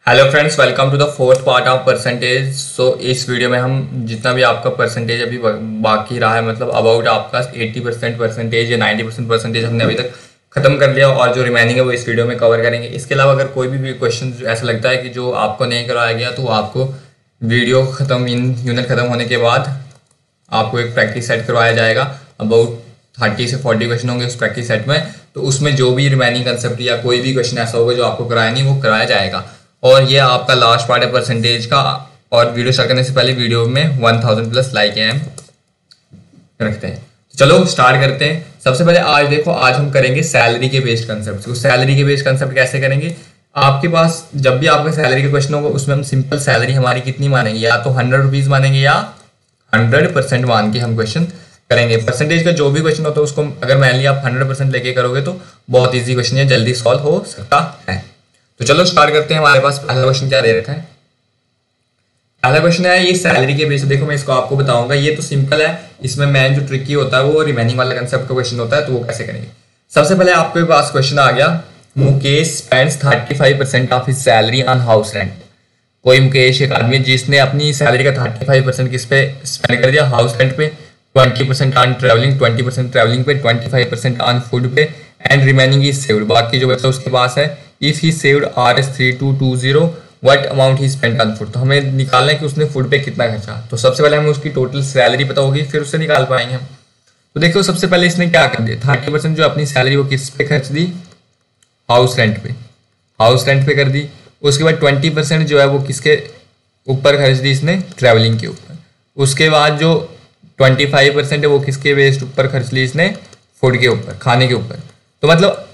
Hello friends, welcome to the fourth part of percentage. So इस video में हम जितना भी आपका परसेंटेज अभी बाकी रहा है, मतलब अबाउट आपका 80% परसेंटेज या 90% परसेंटेज हमने अभी तक खत्म कर लिया, और जो रिमेनिंग है वो इस वीडियो में कवर करेंगे। इसके अलावा अगर कोई भी क्वेश्चन ऐसा लगता है कि जो आपको नहीं करवाया गया, तो आपको वीडियो खत्म, इन यूनिट खत्म होने के बाद आपको एक प्रैक्टिस सेट करवाया जाएगा। अबाउट 30 से 40 क्वेश्चन होंगे उस प्रैक्टिस सेट में, तो उसमें जो भी रिमेनिंग कंसेप्ट या कोई भी क्वेश्चन ऐसा होगा जो आपको कराया नहीं, वो कराया जाएगा। और ये आपका लास्ट पार्ट है परसेंटेज का। और वीडियो स्टार्ट करने से पहले वीडियो में 1000 प्लस लाइक हम रखते हैं। चलो स्टार्ट करते हैं। सबसे पहले आज देखो, आज हम करेंगे सैलरी के बेस्ड कंसेप्ट। तो सैलरी के बेस्ड कंसेप्ट कैसे करेंगे? आपके पास जब भी आपका सैलरी का क्वेश्चन होगा, उसमें हम सिंपल सैलरी हमारी कितनी मानेंगे, या तो 100 रुपीज मानेंगे या 100% मान के हम क्वेश्चन करेंगे। परसेंटेज का जो भी क्वेश्चन होता है उसको अगर मान लिया आप 100% लेके करोगे तो बहुत ईजी क्वेश्चन है, जल्दी सॉल्व हो सकता है। तो चलो स्टार्ट करते हैं। हमारे पास पहला क्वेश्चन क्या दे रखा है? पहला क्वेश्चन है ये सैलरी के बेस। देखो मैं इसको आपको बताऊंगा, ये तो सिंपल है। इसमें मैन जो ट्रिकी होता है वो रिमेनिंग वाला कंसेप्ट का क्वेश्चन होता है, तो वो कैसे करेंगे। सबसे पहले आपके पास क्वेश्चन आ गया, Mukesh spends 35% of his salary on house rent. कोई मुकेश एक आदमी जिसने अपनी सैलरी का 35% किस पे स्पेंड कर दिया? हाउस रेंट पे, 20% ऑन ट्रैवलिंग, 20% ट्रैवलिंग पे, 25% ऑन फूड पे, एंड रिमेनिंग इज सेव्ड। बाकी जो बचा उसके पास है। If he saved Rs3220, what amount he spent on food. तो हमें निकालना है कि उसने फूड पे कितना खर्चा। तो सबसे पहले हमें उसकी टोटल सैलरी पता होगी, फिर उससे निकाल पाएंगे हम। तो देखो सबसे पहले इसने क्या कर दिया, 30% जो अपनी सैलरी वो किस पे खर्च दी? हाउस रेंट पे। हाउस रेंट पे कर दी। उसके बाद 20% जो है वो किसके ऊपर खर्च दी इसने? ट्रैवलिंग के ऊपर। उसके बाद जो 25% है वो किसके बेस्ड ऊपर खर्च ली इसने? फूड के ऊपर, खाने के ऊपर। तो मतलब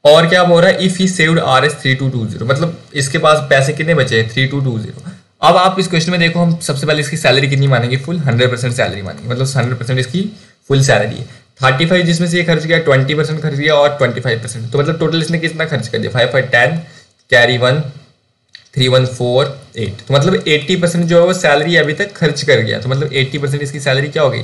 और क्या बोल रहा है? इफ ही सेव्ड Rs3220, मतलब इसके पास पैसे कितने बचे हैं? 3220। अब आप इस क्वेश्चन में देखो, हम सबसे पहले इसकी सैलरी कितनी मानेंगे? फुल 100% सैलरी मानेंगे, मतलब 100% इसकी फुल सैलरी है। 35 जिसमें से ये खर्च किया, 20% खर्च किया और 25%, तो मतलब टोटल इसने कितना खर्च कर दिया? 5 5 10 कैरी 1 3 1 4 8। तो मतलब 80% जो है वो सैलरी अभी तक खर्च कर गया। तो मतलब 80% इसकी सैलरी क्या हो गई?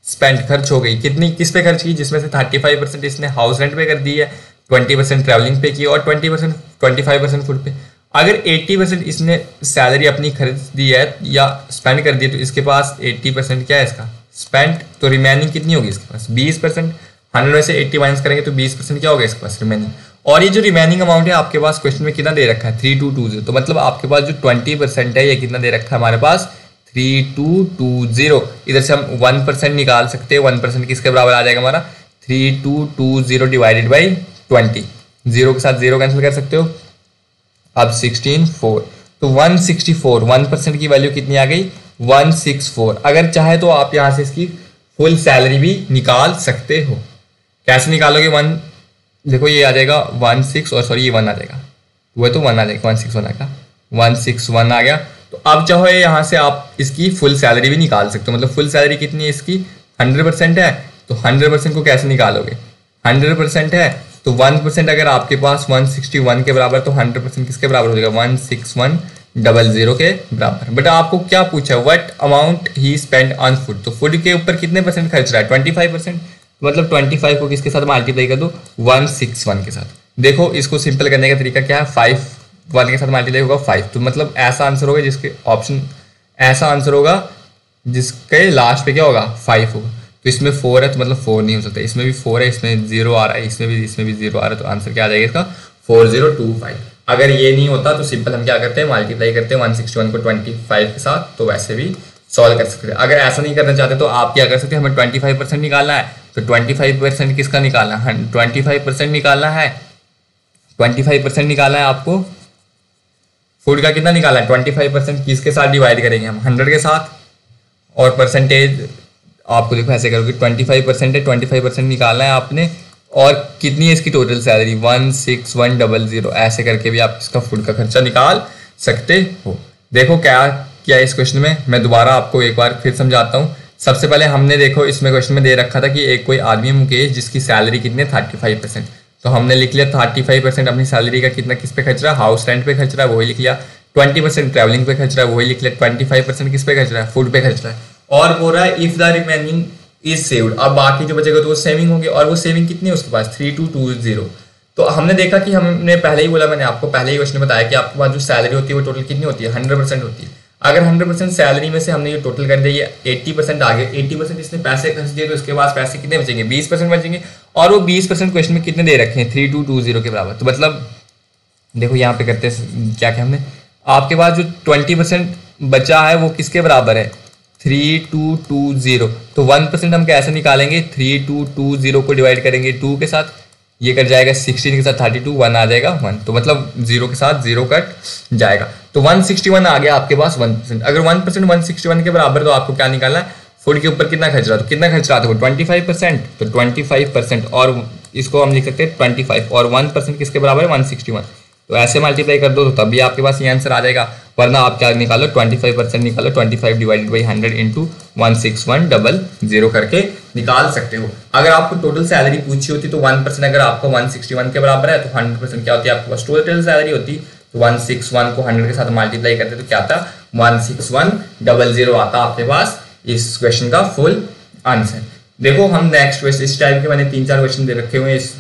स्पेंड, खर्च हो गई। कितनी किस पे खर्च की? जिसमें से 35% इसने हाउस रेंट पे कर दी है, 20% ट्रैवलिंग पे की और 25% फूड पे। अगर 80% इसने सैलरी अपनी खर्च दी है या स्पेंड कर दी है, तो इसके पास 80% क्या है इसका? स्पेंड। तो रिमेनिंग कितनी होगी इसके पास? 20%। 100 में से 80 माइनस करेंगे तो 20% क्या होगा इसके पास? रिमेनिंग। और ये जो रिमेनिंग अमाउंट है आपके पास क्वेश्चन में कितना दे रखा है? 3220। तो मतलब आपके पास जो 20% है ये कितना दे रखा है हमारे पास? 3220। इधर से हम 1% निकाल सकते हैं। 1% किसके बराबर आ जाएगा हमारा? 3220 डिवाइडेड बाई 20। जीरो के साथ जीरो कैंसिल कर सकते हो। अब 16 4, तो 164। 1% की वैल्यू कितनी आ गई? 164। अगर चाहे तो आप यहां से इसकी फुल सैलरी भी निकाल सकते हो। कैसे निकालोगे? 1, देखो ये आ जाएगा 16, और सॉरी ये 1 आ जाएगा, वो तो 1 आ जाएगा, 161 आएगा, 161 आ गया। तो अब चाहो यहाँ से आप इसकी फुल सैलरी भी निकाल सकते हो। मतलब फुल सैलरी कितनी है इसकी? 100% है। तो 100% को कैसे निकालोगे? 100% है तो 1% अगर आपके पास 161 के बराबर, तो 100% किसके बराबर हो जाएगा? 16100 के बराबर। बट आपको क्या पूछा? What amount he spend on food. तो फूड के ऊपर कितने परसेंट खर्च रहा है? 25%। मतलब 25 को किसके साथ मल्टीप्लाई कर दो? 161 के साथ। देखो इसको सिंपल करने का तरीका क्या है? 5 1 के साथ मल्टीप्लाई होगा 5। तो मतलब ऐसा आंसर होगा जिसके ऑप्शन, ऐसा आंसर होगा जिसके लास्ट पे क्या होगा? 5 होगा। तो इसमें 4 है तो मतलब 4 नहीं हो सकता, इसमें भी 4 है, इसमें 0 आ रहा है, इसमें भी 0 आ रहा है, तो आंसर क्या आ जाएगा इसका? 4025। अगर ये नहीं होता तो सिंपल हम क्या करते हैं? मल्टीप्लाई करते हैं 161 को 25 के साथ, तो वैसे भी सॉल्व कर सकते हैं। अगर ऐसा नहीं करना चाहते तो आप क्या कर सकते हैं? हमें 25% निकालना है, तो 25% किसका निकालना है? 25% निकालना है। 25% निकालना है आपको। फूड का कितना निकालना है? 25% किसके साथ डिवाइड करेंगे हम? 100 के साथ। और परसेंटेज आपको देखो ऐसे करोगे, 25% है, 25% निकालना है आपने। और कितनी है इसकी टोटल सैलरी? 16100। ऐसे करके भी आप इसका फूड का खर्चा निकाल सकते हो। देखो क्या किया इस क्वेश्चन में, मैं दोबारा आपको एक बार फिर समझाता हूँ। सबसे पहले हमने देखो इसमें क्वेश्चन में दे रखा था कि एक कोई आदमी मुकेश जिसकी सैलरी कितनी है? 35%। तो हमने लिख लिया 35% अपनी सैलरी का कितना किस पे खर्च रहा है? हाउस रेंट पे खर्च रहा है, वही लिख लिया। 20% ट्रैवलिंग पे खर्च रहा है, वही लिख लिया। 25% किस पे खर्च रहा है? फूड पे खर्च रहा है। और बोल रहा है if the remaining is saved. अब बाकी जो बचेगा तो वो सेविंग होगी, और वो सेविंग कितनी है उसके पास? 3220। तो हमने देखा कि हमने पहले ही बोला, मैंने आपको पहले ही क्वेश्चन में बताया कि आपके पास जो सैलरी होती है वो टोटल कितनी होती है, 100% होती है। अगर 100% सैलरी में से हमने ये टोटल कर दिया, 80% आ गए, 80% इसने पैसे खर्च दिए, तो इसके पास पैसे कितने बचेंगे, 20% बचेंगे। और वो 20% क्वेश्चन में कितने दे रखे हैं, 3220 के बराबर। तो मतलब देखो यहाँ पे करते हैं क्या क्या हमने, आपके पास जो 20% बचा है वो किसके बराबर है, 3220। तो 1% हम कैसे निकालेंगे, 3220 को डिवाइड करेंगे 2 के साथ, ये कट जाएगा 16 के साथ 32, 1 आ जाएगा 1, तो मतलब 0 के साथ 0 कट जाएगा। तो 161 आ गया आपके पास 1%। अगर 1% 161 के बराबर, तो आपको क्या निकालना है, फूड के ऊपर कितना खर्च रहा है, तो कितना खर्च रहा था वो 25%, तो 25%, और इसको हम लिख सकते हैं 25, और 1% किसके बराबर है, 161। तो ऐसे मल्टीप्लाई कर दो तो तब भी आपके पास ये आंसर आ जाएगा, वरना आप क्या निकालो, 25% निकालो, 25 डिवाइडेड बाई 100 इंटू 16100 करके निकाल सकते हो। अगर आपको टोटल सैलरी पूछी होती तो 1% अगर आपको 161 के बराबर है, तो 100% क्या होती है आपके पास टोटल सैलरी होती, तो 161 को 100 के साथ मल्टीप्लाई करते तो क्या आता, 16100 आता आपके पास इस क्वेश्चन का फुल आंसर। देखो हम नेक्स्ट क्वेश्चन, इस टाइप के मैंने 3-4 क्वेश्चन दे रखे हुए हैं इस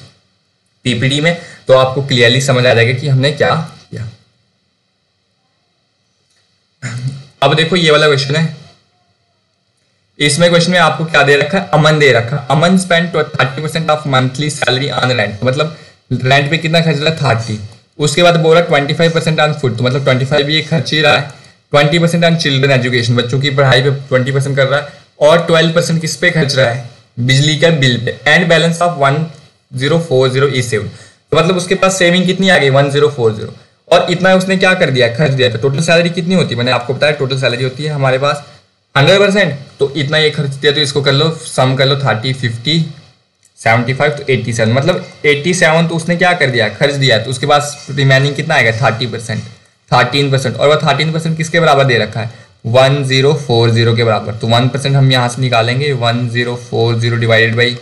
पीपीटी में, तो आपको क्लियरली समझ आ जाएगा कि हमने क्या किया। अब देखो ये वाला क्वेश्चन है, इसमें क्वेश्चन में आपको क्या दे रखा है, अमन दे रखा है। Aman spend 30% of monthly salary on rent, मतलब रेंट पे कितना खर्च रहा है 30। उसके बाद बोला 25% ऑन फूड, तो मतलब 25 भी ये खर्च ही रहा है। 20% ऑन चिल्ड्रन एजुकेशन, बच्चों की पढ़ाई पे 20% कर रहा है, और 12% किस पे खर्च रहा है, बिजली का bill pay. And balance of 1040 is saved, तो मतलब उसके पास सेविंग कितनी आ गई 1040, और इतना उसने क्या कर दिया, खर्च दिया। तो टोटल सैलरी कितनी होती है, मैंने आपको बताया टोटल सैलरी होती है हमारे पास 100%, तो इतना ये खर्च दिया, तो इसको कर लो, सम कर लो, 30, 50, 75, तो 87, मतलब 87 तो उसने क्या कर दिया, खर्च दिया। तो उसके पास रिमेनिंग कितना आएगा 30%, 13%, और वह 13% किसके बराबर दे रखा है, 1040 के बराबर। तो 1% हम यहाँ से निकालेंगे, 1040 डिवाइडेड बाई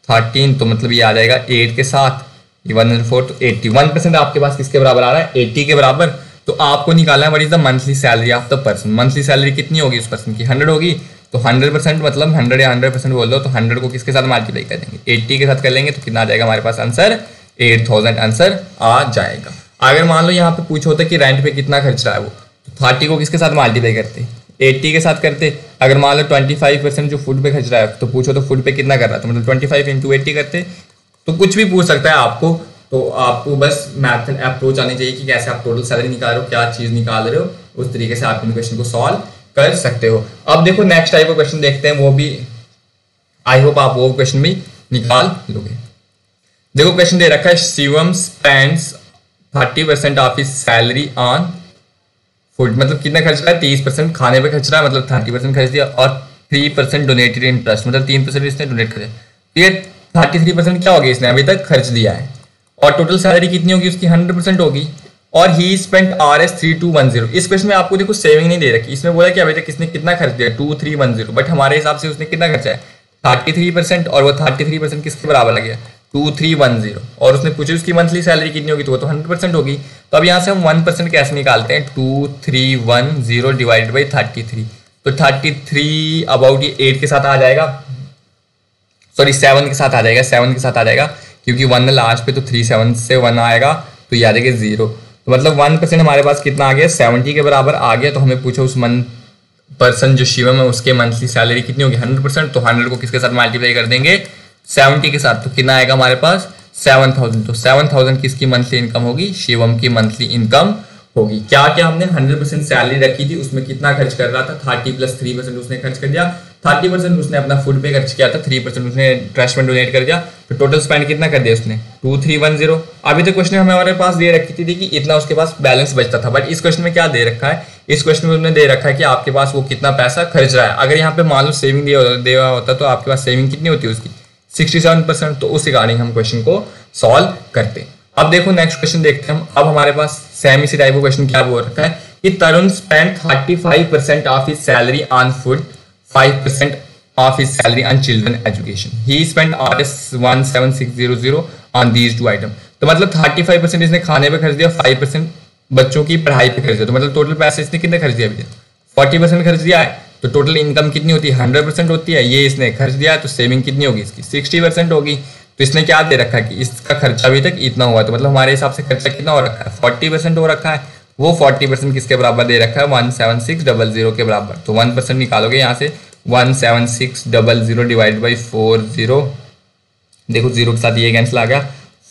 13, तो मतलब ये आ जाएगा 8 के साथ, ये 104, तो 81% आपके पास किसके बराबर आ रहा है, 80 के बराबर। तो आपको निकालना है what is the monthly salary of the person. Monthly salary कितनी होगी उस पर्सन की, 100 होगी, तो 100% मतलब 100 या 100% बोल दो, तो 100 को किसके साथ मल्टीप्लाई कर देंगे, 80 के साथ कर लेंगे, तो कितना आ जाएगा हमारे पास आंसर, 8000 आंसर आ जाएगा। अगर मान लो यहाँ पे पूछो होता कि रेंट पे कितना खर्च रहा है वो, तो 30 को किसके साथ मल्टीप्लाई करते, 80 के साथ करते। अगर मान लो 25% जो फूड पे खर्च रहा है, तो पूछो तो फूड पे कितना कर रहा है, तो मतलब 25 इंटू 80 करते। तो कुछ भी पूछ सकता है आपको, तो आपको बस मैथड अप्रोच आनी चाहिए कि कैसे आप टोटल सैलरी निकाल रहे हो, क्या चीज निकाल रहे हो, उस तरीके से आप इन क्वेश्चन को सॉल्व कर सकते हो। अब देखो नेक्स्ट टाइप का क्वेश्चन देखते हैं, वो भी आई होप आप वो क्वेश्चन भी निकाल लोगे। देखो क्वेश्चन दे रखा है, Shivam spends 30% of his salary on food, मतलब कितना खर्च रहा है, 30% खाने पे खर्च रहा है, मतलब 30% खर्च दिया, और 3% डोनेटेड इन ट्रस्ट, मतलब 3% इसने डोनेट कर दिया। ये 33% क्या हो गया, इसने अभी तक खर्च दिया है, और टोटल सैलरी कितनी होगी उसकी 100% होगी, और ही स्पेंट Rs3210। इस क्वेश्चन में आपको देखो सेविंग नहीं दे रखी, इसमें बोला कि अभी तक किसने कितना खर्च दिया 2310, बट हमारे हिसाब से उसने कितना खर्चा है 33%, और वो 33% किसके बराबर लग गया 2310, और उसने पूछा उसकी मंथली सैलरी कितनी होगी, तो वो तो 100% होगी। तो अब यहाँ से हम 1% कैसे निकालते हैं, 2310 डिवाइडेड बाई 33, तो 33 अबाउट ये 8 के साथ आ जाएगा, सॉरी 7 के साथ आ जाएगा, 7 के साथ आ जाएगा, क्योंकि 1 लास्ट पे, तो 3 7 से 1 आएगा, तो ये आ जाएगा 0। तो मतलब 1% हमारे पास कितना आ गया, 70 के बराबर आ गया। तो हमें पूछो उस पर्सन जो शिवम है उसके मंथली सैलरी कितनी होगी 100%, तो 100 को किसके साथ मल्टीप्लाई कर देंगे 70 के साथ, तो कितना आएगा हमारे पास 7000। तो 7000 किसकी मंथली इनकम होगी, शिवम की मंथली इनकम होगी। क्या क्या हमने 100% सैलरी रखी थी, उसमें कितना खर्च कर रहा था, 30 + 3% उसने खर्च कर दिया, 30% उसने अपना फूड पे खर्च किया था, 3% उसने ट्रस्ट में डोनेट कर दिया, तो टोटल स्पेंड कितना कर दिया उसने 2310। अभी तक क्वेश्चन हमारे पास दे रखी थी कि इतना उसके पास बैलेंस बचता था, बट इस क्वेश्चन में क्या दे रखा है, इस क्वेश्चन में उन्होंने दे रखा है कि आपके पास वो कितना पैसा खर्च रहा है। अगर यहाँ पे मान लो सेविंग दिया होता तो आपके पास सेविंग कितनी होती है उसकी 67%, तो उस रिगार्डिंग हम क्वेश्चन को सॉल्व करते हैं। अब देखो नेक्स्ट क्वेश्चन देखते हैं हम। अब हमारे पास सेम इसी टाइप का क्वेश्चन क्या बोल रखा है कि Tarun spend 35% of his salary on food, 5% of his salary on children education, he spend Rs17600 on these 2 item. तो मतलब 35% इसने खाने पे खर्च दिया, 5% बच्चों की पढ़ाई पे खर्च दिया, तो मतलब टोटल पैसे इसने कितने खर्च दिया अभी तक 40% खर्च दिया है। तो टोटल इनकम कितनी होती है 100% होती है, ये इसने खर्च दिया है, तो सेविंग कितनी होगी इसकी 60% होगी। तो इसने क्या दे रखा है कि इसका खर्चा अभी तक इतना हुआ, तो मतलब हमारे हिसाब से खर्चा कितना हो रखा है, 40% हो रखा है। वो 40% किसके बराबर दे रखा है, 17600 के बराबर। तो 1% निकालोगे यहाँ से, 17600 डिवाइड बाई 40, देखो जीरो के साथ ये कैंसिल आ गया,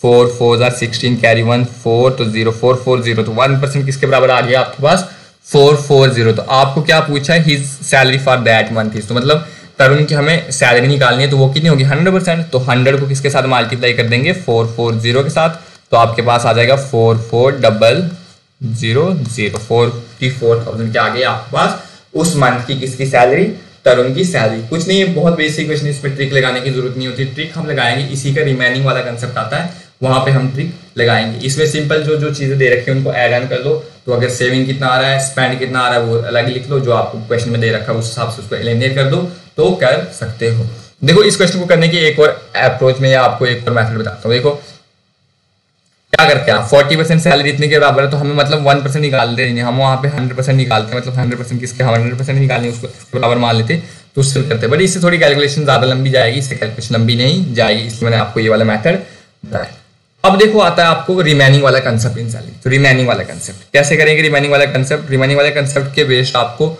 4 4 16 कैरी 1 4, तो 0440, तो 1% किसके बराबर आ गया आपके पास, 440। तो आपको क्या पूछा है, his salary for that month is, तो मतलब तरुण की हमें सैलरी निकालनी है, तो वो कितनी होगी 100%। तो 100 को किसके साथ मल्टीप्लाई कर देंगे, 440 के साथ, तो आपके पास आ जाएगा 4400, 44,000 के आगे आपके पास उस मंथ की किसकी सैलरी, तरुण की सैलरी। कुछ नहीं है, बहुत बेसिक क्वेश्चन, इसमें ट्रिक लगाने की जरूरत नहीं होती। ट्रिक हम लगाएंगे, इसी का रिमेनिंग वाला कंसेप्ट आता है, वहां पे हम ट्रिक लगाएंगे। इसमें सिंपल जो चीजें दे रखी है उनको ऐड ऑन कर लो। तो अगर सेविंग कितना आ रहा है, स्पेंड कितना आ रहा है, वो अलग लिख लो, जो आपको क्वेश्चन में दे रखा है उस हिसाब से उसको एलिमिनेट कर दो, तो कर सकते हो। देखो इस क्वेश्चन को करने की एक और अप्रोच में या आपको एक और मेथड बताता हूँ। देखो क्या करते हैं आप, 40% सैलरी इतने के बराबर है, तो हमें मतलब 1% निकालते नहीं, हम वहाँ पे 100% निकालते हैं, मतलब 100% किसके, 100% निकालने उसको बराबर मान लेते, तो उससे करते हैं। बट इससे थोड़ी कैलकुलेशन ज्यादा लंबी जाएगी, इससे कैलकुलेशन लंबी नहीं जाएगी, इसलिए मैंने आपको ये वाला मेथड बताया। अब देखो आता है आपको रिमेनिंग वाला कंसेप्ट इन सैलरी। तो रिमेनिंग वाला कंसेप्ट कैसे करेंगे, रिमेनिंग वाला कंसेप्ट, रिमेनिंग वाले कंसेप्ट के बेस्ड आपको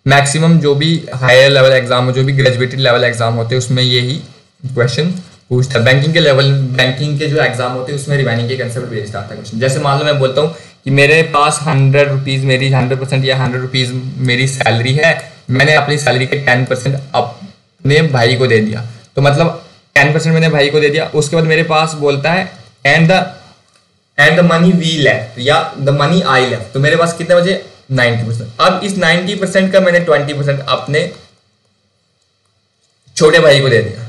मैक्सिमम जो भी हायर लेवल एग्जाम हो, जो भी ग्रेजुएटेड लेवल एग्जाम होते हैं, उसमें यही क्वेश्चन पूछता है। बैंकिंग के लेवल, बैंकिंग के जो एग्जाम होते हैं उसमें रिमेनिंग के कंसेप्ट बेस्ड आता है क्वेश्चन। जैसे मान लो मैं बोलता हूँ कि मेरे पास 100 रुपीज मेरी 100% या 100 रुपीज मेरी सैलरी है, मैंने अपनी सैलरी के 10% अपने भाई को दे दिया, तो मतलब 10% मैंने भाई को दे दिया। उसके बाद मेरे पास बोलता है and the money we left या द मनी आई लेफ्ट, तो मेरे पास कितने बचे 90%। अब इस 90% का मैंने 20% अपने छोटे भाई को दे दिया,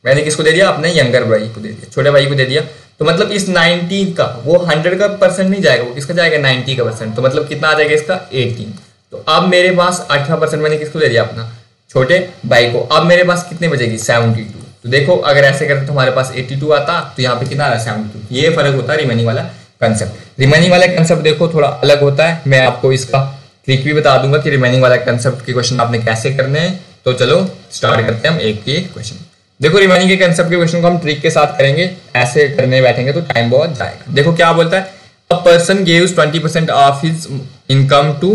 मैंने किसको दे दिया, अपने यंगर भाई को दे दिया, छोटे भाई को दे दिया। तो मतलब इस 90 का, वो 100 का परसेंट नहीं जाएगा, वो किसका जाएगा 90 का परसेंट, तो मतलब कितना आ जाएगा इसका 18। तो अब मेरे पास 18% मैंने किसको दे दिया, अपना छोटे भाई को। अब मेरे पास कितने बचेगी 72। तो देखो अगर ऐसे करते तो हमारे पास 82 आता, तो यहाँ पे कितना आ रहा है 72। ये फर्क होता है रिमेनिंग वाला कंसेप्ट। रिमेनिंग वाला कंसेप्ट देखो थोड़ा अलग होता है, मैं आपको इसका ट्रिक भी बता दूंगा कि रिमेनिंग वाला कंसेप्ट के क्वेश्चन आपने कैसे करने हैं। तो चलो स्टार्ट करते हैं हम एक के क्वेश्चन। देखो रिमेनिंग के कंसेप्ट के क्वेश्चन को हम ट्रिक के साथ करेंगे, ऐसे करने बैठेंगे तो टाइम बहुत जाएगा। देखो क्या बोलता है, a person gives 20% of his income to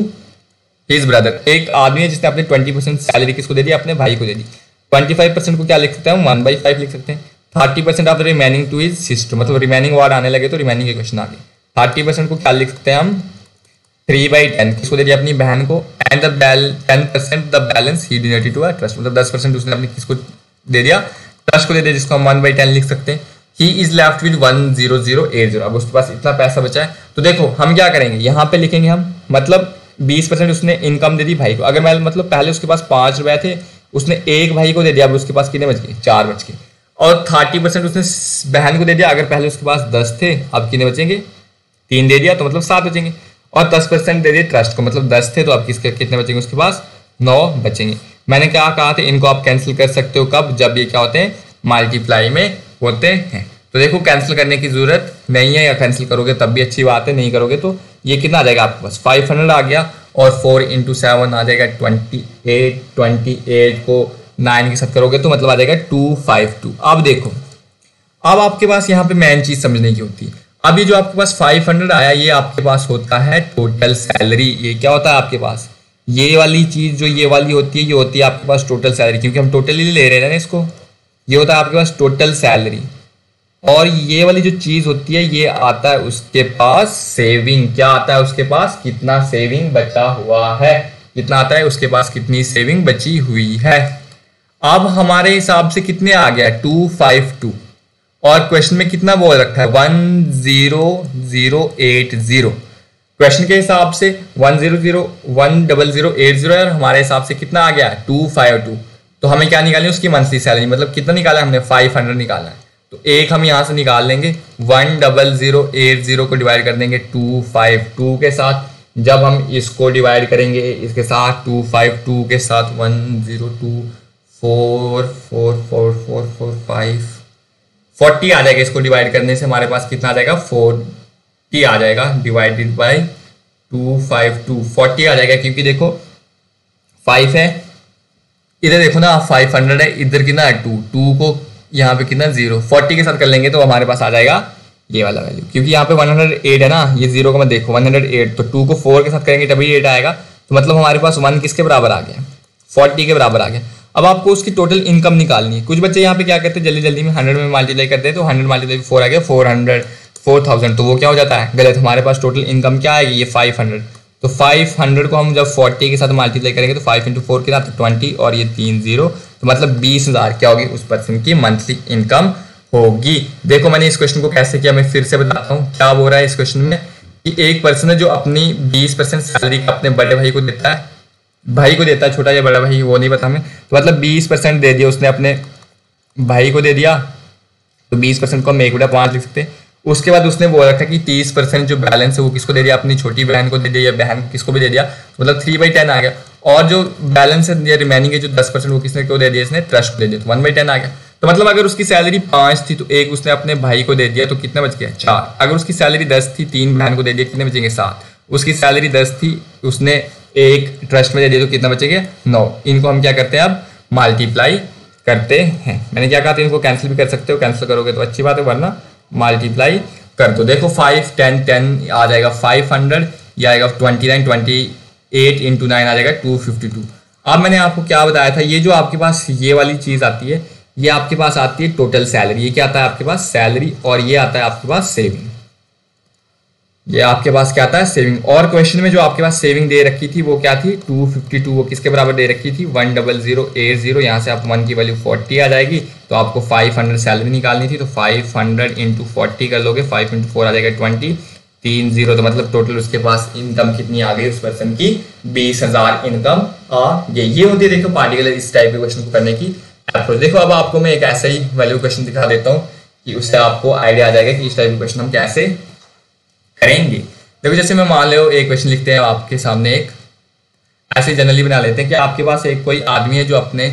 his brother. एक आदमी है जिसने अपने 20% सैलरी किसको दे दी, अपने भाई को दे दी। 25% को क्या लिख सकते हैं हम, 1/5 लिख सकते हैं। 30% of the remaining to his sister, मतलब रिमेनिंग वर्ड आने लगे तो रिमेनिंग के क्वेश्चन आ गए। 30% को क्या लिख सकते हैं हम, 3/10 किसको दे दिया, अपनी बहन को। And the 10% the balance he donated to a trust, मतलब 10% उसने अपनी किसको दे दिया, ट्रस्ट को दे दिया, जिसको हम 1/10 लिख सकते हैं। ही इज लेफ्ट विद 10080, अब उसके पास इतना पैसा बचा है। तो देखो हम क्या करेंगे, यहाँ पे लिखेंगे हम, मतलब 20% उसने इनकम दे दी भाई को। अगर मैं मतलब पहले उसके पास 5 रुपए थे, उसने एक भाई को दे दिया, अब उसके पास कितने बच गए, 4 बच गए। और 30% उसने बहन को दे दिया, अगर पहले उसके पास 10 थे, अब कितने बचेंगे, 3 दे दिया, तो मतलब 7 बचेंगे। और 10% दे दिए ट्रस्ट को, मतलब 10 थे तो अब किसके कितने बचेंगे उसके पास, 9 बचेंगे। मैंने क्या कहा था, इनको आप कैंसिल कर सकते हो कब, जब ये क्या होते हैं, मल्टीप्लाई में होते हैं। तो देखो कैंसिल करने की जरूरत नहीं है, या कैंसिल करोगे तब भी अच्छी बात है, नहीं करोगे तो ये कितना आ जाएगा आपके पास 500 आ गया, और 4 × 7 आ जाएगा 28। 28 को 9 के साथ करोगे तो मतलब आ जाएगा 252। अब देखो, अब आपके पास यहाँ पे मेन चीज समझने की होती है। अब ये जो आपके पास 500 आया, ये आपके पास होता है टोटल सैलरी। ये क्या होता है आपके पास, ये वाली चीज जो ये वाली होती है, ये होती है आपके पास टोटल सैलरी, क्योंकि हम टोटली ले रहे हैं ना इसको। ये होता है आपके पास टोटल सैलरी। और ये वाली जो चीज होती है, ये आता है उसके पास सेविंग। क्या आता है उसके पास, कितना सेविंग बचा हुआ है, कितना आता है उसके पास, कितनी सेविंग बची हुई है। अब हमारे हिसाब से कितने आ गया 252, और क्वेश्चन में कितना बोल रखा है 10080। क्वेश्चन के हिसाब से 1008080, और हमारे हिसाब से कितना आ गया 252। तो हमें क्या निकालनी है उसकी मंथली सैलरी, मतलब कितना निकाला हमने 500 निकाला है। तो एक हम यहां से निकाल लेंगे, 10080 को डिवाइड कर देंगे 252 के साथ। जब हम इसको डिवाइड करेंगे इसके साथ 252 के साथ, 102444445 40 आ जाएगा। इसको डिवाइड करने से हमारे पास कितना आ जाएगा 40 आ जाएगा, डिवाइडेड बाय 252 40 आ जाएगा। क्योंकि देखो 5 है इधर, देखो ना 500 है इधर, कितना है 2 को यहाँ पे कितना 0, 40 के साथ कर लेंगे तो हमारे पास आ जाएगा ये वाला वैल्यू, क्योंकि यहाँ पे 108 है ना, ये 0 को मैं देखो 108, तो 2 को 4 के साथ करेंगे तभी 8 आएगा, तो मतलब हमारे पास 1 किसके बराबर आ गया, 40 के बराबर आ गया। अब आपको उसकी टोटल इनकम निकालनी है। कुछ बच्चे यहाँ पे क्या करते हैं, जल्दी जल्दी में 100 में मल्टीप्लाई करते हैं, तो 100 मल्टीप्लाई 4 आ गया 4000, तो वो क्या हो जाता है गलत। हमारे पास टोटल इनकम क्या आएगी, ये 500, तो 500 को हम जब 40 के साथ मल्टीप्लाई करेंगे तो 5 × 4 कितना, 20, और ये 3 0, तो मतलब 20,000 क्या होगी उस पर्सन की मंथली इनकम होगी। देखो मैंने इस क्वेश्चन को कैसे किया, मैं फिर से बताता हूँ। क्या बोल रहा है इस क्वेश्चन में कि एक पर्सन है जो अपनी 20% सैलरी अपने बड़े भाई को देता है, छोटा या बड़ा भाई वो नहीं पता हमें, तो मतलब 20% दे दिया उसने अपने भाई को दे दिया, तो 20% को हम 1/5 लिख सकते हैं। उसके बाद उसने बोल रखा कि 30% जो बैलेंस है वो किसको दे दिया, अपनी छोटी बहन को दे दिया, या बहन को किसको भी दे दिया, तो मतलब 3/10 आ गया। और जो बैलेंस है या रिमेनिंग है जो 10% वो किसने को दे दिया, इसने ट्रस्ट को दे दिया, तो 1/10 आ गया। तो मतलब अगर उसकी सैलरी 5 थी तो 1 उसने अपने भाई को दे दिया, तो कितना बच गया 4। अगर उसकी सैलरी 10 थी, 3 बहन को दे दिया, कितने बचेंगे 7। उसकी सैलरी 10 थी, उसने 1 ट्रस्ट में दे दिया, तो कितना बचेगा 9। इनको हम क्या करते हैं अब मल्टीप्लाई करते हैं। मैंने क्या कहा था, इनको कैंसिल भी कर सकते हो, कैंसिल करोगे तो अच्छी बात है, वरना मल्टीप्लाई कर दो। देखो 5 10 10 आ जाएगा 500, ये आएगा 29, 28 × 9 आ जाएगा 252। अब मैंने आपको क्या बताया था, ये जो आपके पास ये वाली चीज आती है, ये आपके पास आती है टोटल सैलरी। ये क्या आता है आपके पास सैलरी, और ये आता है आपके पास सेविंग। ये आपके पास क्या आता है सेविंग। और क्वेश्चन में जो आपके पास सेविंग दे रखी थी वो क्या थी 252, वो किसके बराबर दे रखी थी 10080। यहाँ से आप 1 की वैल्यू 40 आ जाएगी, तो आपको 500 सैलरी निकालनी थी, तो 500 × 40 कर लोगे, 5 × 4 आ जाएगा 20, 3 0, तो मतलब टोटल उसके पास इनकम कितनी आ गई उस पर्सन की 20,000 इनकम आ गई। ये होती है देखो पार्टिकुलर इस टाइप के क्वेश्चन को करने की अप्रोच। देखो अब आपको मैं एक ऐसा ही वैल्यू क्वेश्चन दिखा देता हूँ कि उससे आपको आइडिया आ जाएगा कि इस टाइप के क्वेश्चन हम कैसे करेंगे। देखो जैसे मैं मान लो एक क्वेश्चन लिखते हैं आपके सामने, एक ऐसे जनरली बना लेते हैं कि आपके पास एक कोई आदमी है जो अपने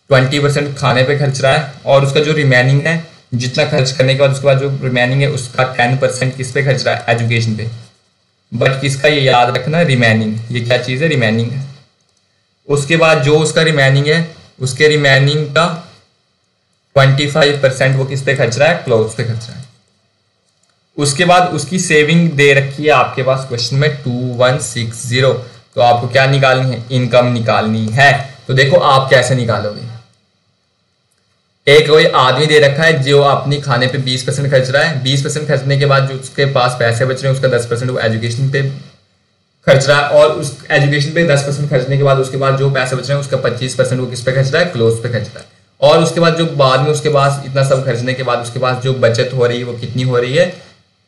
20% खाने पे खर्च रहा है, और उसका जो रिमेनिंग है जितना खर्च करने के बाद उसके बाद जो रिमेनिंग है उसका 10% किस पे खर्च रहा है एजुकेशन पे। बट किसका ये याद रखना रिमेनिंग, ये क्या चीज़ है रिमेनिंग है। उसके बाद जो उसका रिमेनिंग है उसके रिमेनिंग का 25% वो किस पे खर्च रहा है क्लोथ्स पे खर्च रहा है। उसके बाद उसकी सेविंग दे रखी है आपके पास क्वेश्चन में 2160, तो आपको क्या निकालनी है इनकम निकालनी है। तो देखो आप कैसे निकालोगे, एक कोई आदमी दे रखा है जो अपनी खाने पे 20% खर्च रहा है, 20% खर्चने के बाद जो उसके पास पैसे बच रहे हैं उसका 10% वो एजुकेशन पे खर्च रहा है, और उस एजुकेशन पे 10% खर्चने के बाद उसके बाद जो पैसे बच रहे हैं उसका 25% वो किस पे खर्च रहा है क्लोथ पे खर्च रहा है। और उसके बाद जो बाद में उसके पास इतना सब खर्चने के बाद उसके पास जो बचत हो रही है वो कितनी हो रही है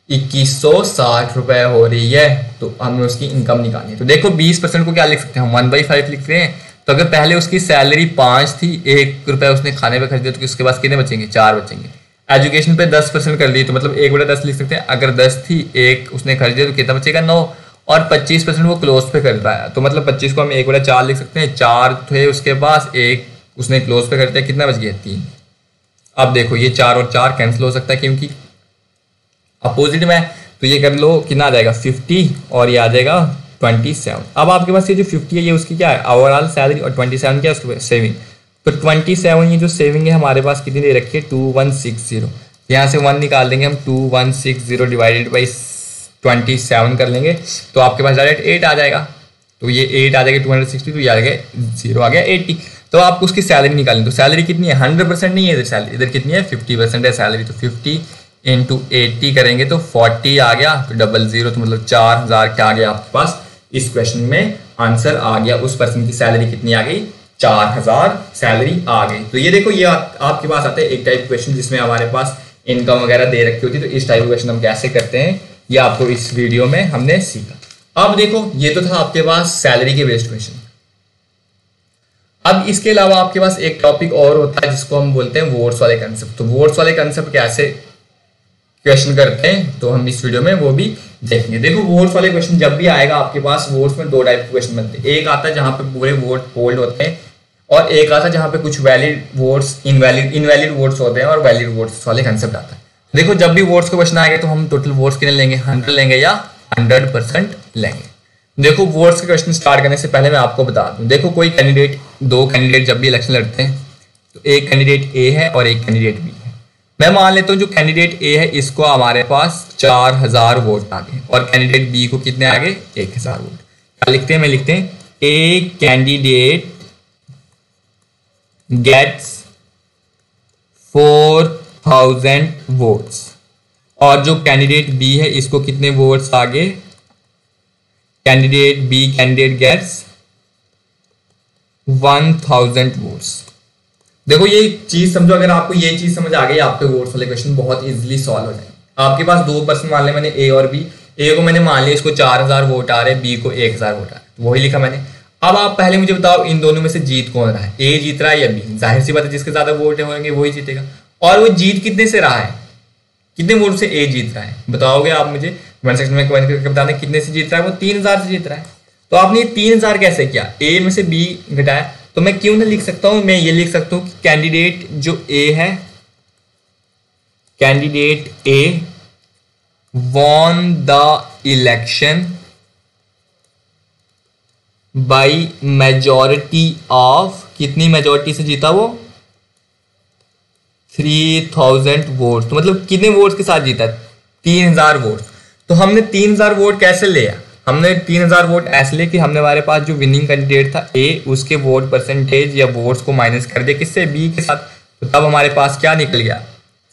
2160 रुपए हो रही है, तो हमें उसकी इनकम निकालनी है। तो देखो 20% को क्या लिख सकते हैं हम 1/5 लिख रहे हैं। तो अगर पहले उसकी सैलरी 5 थी, 1 रुपया उसने खाने पे खर्च दिया, तो उसके पास कितने बचेंगे 4 बचेंगे। एजुकेशन पे 10% कर ली तो मतलब 1/10 लिख सकते हैं। अगर 10 थी 1 उसने खर्च दिया तो कितना बचेगा 9, और 25% वो क्लोज पे कर रहा है, तो मतलब 25 को हम 1/4 लिख सकते हैं। 4 थे उसके पास, 1 उसने क्लोज पे कर दिया, कितना बच गया 3। अब देखो ये 4 और 4 कैंसिल हो सकता है क्योंकि अपोजिट में, तो ये कर लो कितना आ जाएगा 50 और ये आ जाएगा 27। अब आपके पास ये जो 50 है ये उसकी क्या है ओवरऑल सैलरी, और 27 क्या है उसके सेविंग। तो 27 ये जो सेविंग है हमारे पास कितनी दे रखी है 2160। यहाँ से 1 निकाल देंगे हम, 2160 डिवाइडेड बाई 27 कर लेंगे, तो आपके पास डायरेक्ट 8 आ जाएगा। तो ये 8 आ जाएगा 260, तो ये आ जाएगा 0 आ गया 80। तो आपको उसकी सैलरी निकालनी, तो सैलरी कितनी है 100% नहीं है इधर सैलरी, इधर कितनी है 50% है सैलरी। तो 50 × 80 करेंगे तो 40 आ गया, तो 00, तो मतलब 4000 क्या आ गया आपके पास इस क्वेश्चन में आंसर आ गया। उस पर्सन की सैलरी कितनी आ गई 4000 सैलरी आ गई। तो ये देखो ये आपके पास आता है एक टाइप क्वेश्चन जिसमें हमारे पास इनकम वगैरह दे रखी होती है। तो इस टाइप क्वेश्चन हम कैसे करते हैं ये आपको इस वीडियो में हमने सीखा। अब देखो ये तो था आपके पास सैलरी के बेस्ड क्वेश्चन। अब इसके अलावा आपके पास एक टॉपिक और होता है जिसको हम बोलते हैं वोट्स वाले कंसेप्ट। तो वोट्स वाले कंसेप्ट कैसे क्वेश्चन करते हैं तो हम इस वीडियो में वो भी देखेंगे। देखो वोट्स वाले क्वेश्चन जब भी आएगा आपके पास वोट्स में 2 टाइप के क्वेश्चन बनते हैं। एक आता है जहां पे पूरे वोट पोल्ड होते हैं, और एक आता है जहां पे कुछ वैलिड वोट्स इनवैलिड वोट्स होते हैं और वैलिड वोट्स वाले कंसेप्ट आता है। देखो जब भी वोट्स का क्वेश्चन आएगा तो हम टोटल वोट्स कितने लेंगे 100 लेंगे या 100% लेंगे। देखो वोट्स के क्वेश्चन स्टार्ट करने से पहले मैं आपको बता दूं, देखो कोई कैंडिडेट 2 कैंडिडेट जब भी इलेक्शन लड़ते हैं तो एक कैंडिडेट ए है और एक कैंडिडेट बी है। मैं मान लेता हूँ जो कैंडिडेट ए है इसको हमारे पास 4000 वोट आ गए और कैंडिडेट बी को कितने आ गए 1000 वोट। क्या लिखते हैं, मैं लिखते हैं ए कैंडिडेट गेट्स 4000 वोट्स और जो कैंडिडेट बी है इसको कितने वोट्स आ गए, candidate B candidate gets 1000 votes. देखो ये चीज समझो, अगर आपको ये चीज समझ आ गई आपके वोट्स वाले क्वेश्चन बहुत इजीली सॉल्व हो जाएंगे। आपके पास दो पर्सन मान ले, मैंने ए और बी, ए को मैंने मान लिया इसको 4000 वोट आ रहे, बी को 1000 वोट आ रहे, तो वही लिखा मैंने। अब आप पहले मुझे बताओ इन दोनों में से जीत कौन रहा है, ए जीत रहा है या बी? जाहिर सी बात है जिसके ज्यादा वोट होंगे वही जीतेगा। और वो जीत कितने से रहा है, कितने वोट से ए जीत रहा है, बताओगे आप मुझे कमेंट सेक्शन में कमेंट करके बताना कितने से जीत रहा है। वो 3000 से जीत रहा है। तो आपने 3000 कैसे किया, ए में से बी घटाया, तो मैं क्यों ना लिख सकता हूं, मैं ये लिख सकता हूं कि कैंडिडेट जो ए है, candidate A won the election by majority of, कितनी मेजॉरिटी से जीता वो, 3000 वोट। तो मतलब कितने वोट्स के साथ जीता, 3000 वोट। तो हमने 3000 वोट कैसे लिया, हमने 3000 वोट ऐसे लिए कि हमने हमारे पास जो विनिंग कैंडिडेट था ए, उसके वोट परसेंटेज या वोट्स को माइनस कर दिया किससे, बी के साथ। तो तब हमारे पास क्या निकल गया,